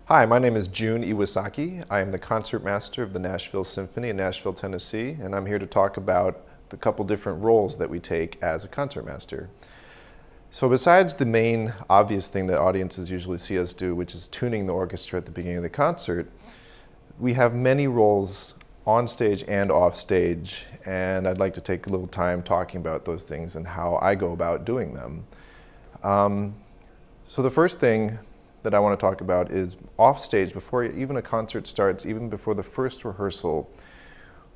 Hi, my name is Jun Iwasaki. I am the concertmaster of the Nashville Symphony in Nashville, Tennessee, and I'm here to talk about the couple different roles that we take as a concertmaster. So besides the main obvious thing that audiences usually see us do, which is tuning the orchestra at the beginning of the concert, we have many roles on stage and off stage, and I'd like to take a little time talking about those things and how I go about doing them. So the first thing that I want to talk about is off stage, before even a concert starts, even before the first rehearsal,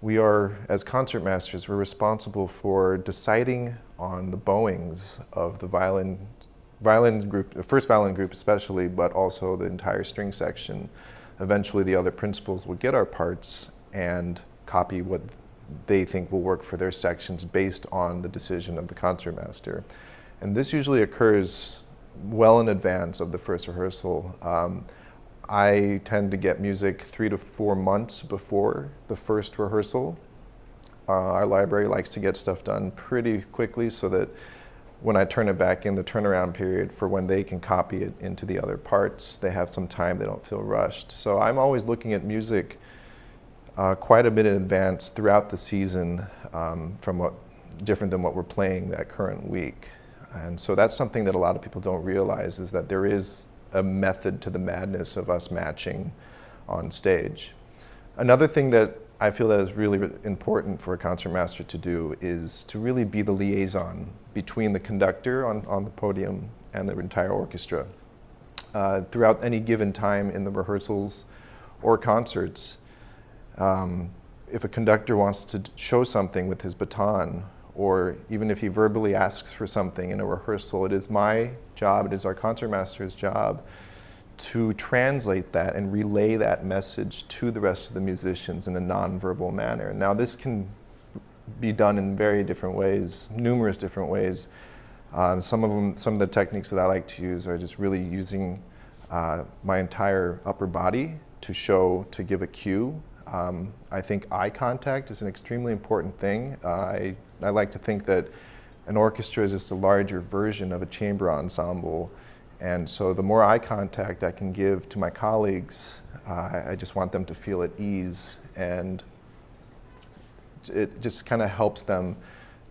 we are, as concertmasters, we're responsible for deciding on the bowings of the violin group, the first violin group especially, but also the entire string section. Eventually the other principals will get our parts and copy what they think will work for their sections based on the decision of the concertmaster. And this usually occurs well in advance of the first rehearsal. I tend to get music 3 to 4 months before the first rehearsal. Our library likes to get stuff done pretty quickly so that when I turn it back in, the turnaround period for when they can copy it into the other parts, they have some time, they don't feel rushed. So I'm always looking at music quite a bit in advance throughout the season, different than what we're playing that current week. And so that's something that a lot of people don't realize, is that there is a method to the madness of us matching on stage. Another thing that I feel that is really important for a concertmaster to do is to really be the liaison between the conductor on the podium and the entire orchestra. Throughout any given time in the rehearsals or concerts, if a conductor wants to show something with his baton, or even if he verbally asks for something in a rehearsal, it is my job, it is our concertmaster's job to translate that and relay that message to the rest of the musicians in a non-verbal manner. Now this can be done in very different ways, numerous different ways. Some of the techniques that I like to use are just really using my entire upper body to give a cue. I think eye contact is an extremely important thing. I like to think that an orchestra is just a larger version of a chamber ensemble, and so the more eye contact I can give to my colleagues, I just want them to feel at ease, and it just kind of helps them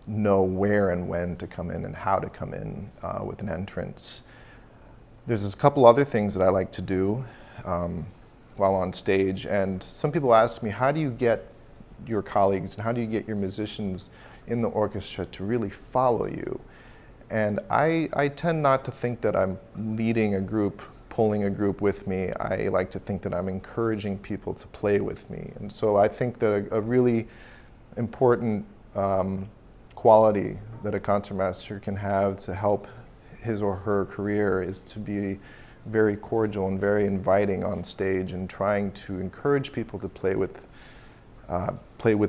know where and when to come in and how to come in with an entrance. There's a couple other things that I like to do while on stage, and some people ask me, how do you get your colleagues and how do you get your musicians in the orchestra to really follow you? And I tend not to think that I'm leading a group, pulling a group with me. I like to think that I'm encouraging people to play with me. And so I think that a really important quality that a concertmaster can have to help his or her career is to be very cordial and very inviting on stage, and trying to encourage people to play with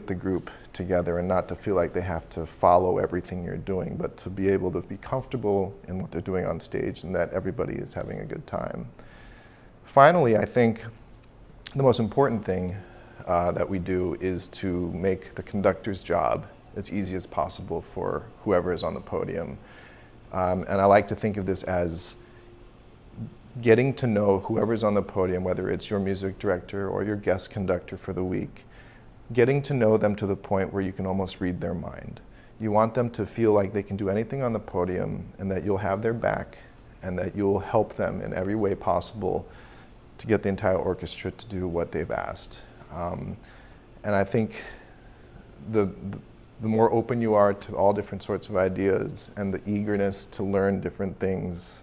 the group together, and not to feel like they have to follow everything you're doing, but to be able to be comfortable in what they're doing on stage and that everybody is having a good time. Finally, I think the most important thing that we do is to make the conductor's job as easy as possible for whoever is on the podium. And I like to think of this as getting to know whoever's on the podium, whether it's your music director or your guest conductor for the week, getting to know them to the point where you can almost read their mind. You want them to feel like they can do anything on the podium, and that you'll have their back, and that you'll help them in every way possible to get the entire orchestra to do what they've asked. And I think the more open you are to all different sorts of ideas, and the eagerness to learn different things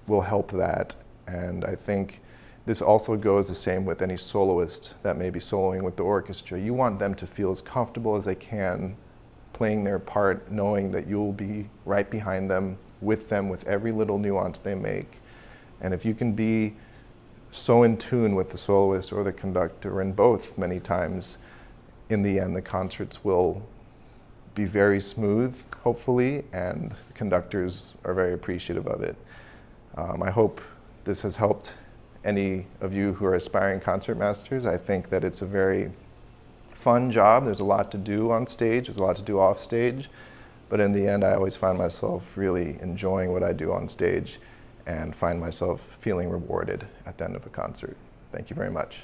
will help that. And I think this also goes the same with any soloist that may be soloing with the orchestra. You want them to feel as comfortable as they can playing their part, knowing that you'll be right behind them with every little nuance they make. And if you can be so in tune with the soloist or the conductor, and both many times, in the end the concerts will be very smooth, hopefully, and the conductors are very appreciative of it. I hope this has helped any of you who are aspiring concertmasters. I think that it's a very fun job. There's a lot to do on stage, there's a lot to do off stage, but in the end I always find myself really enjoying what I do on stage and find myself feeling rewarded at the end of a concert. Thank you very much.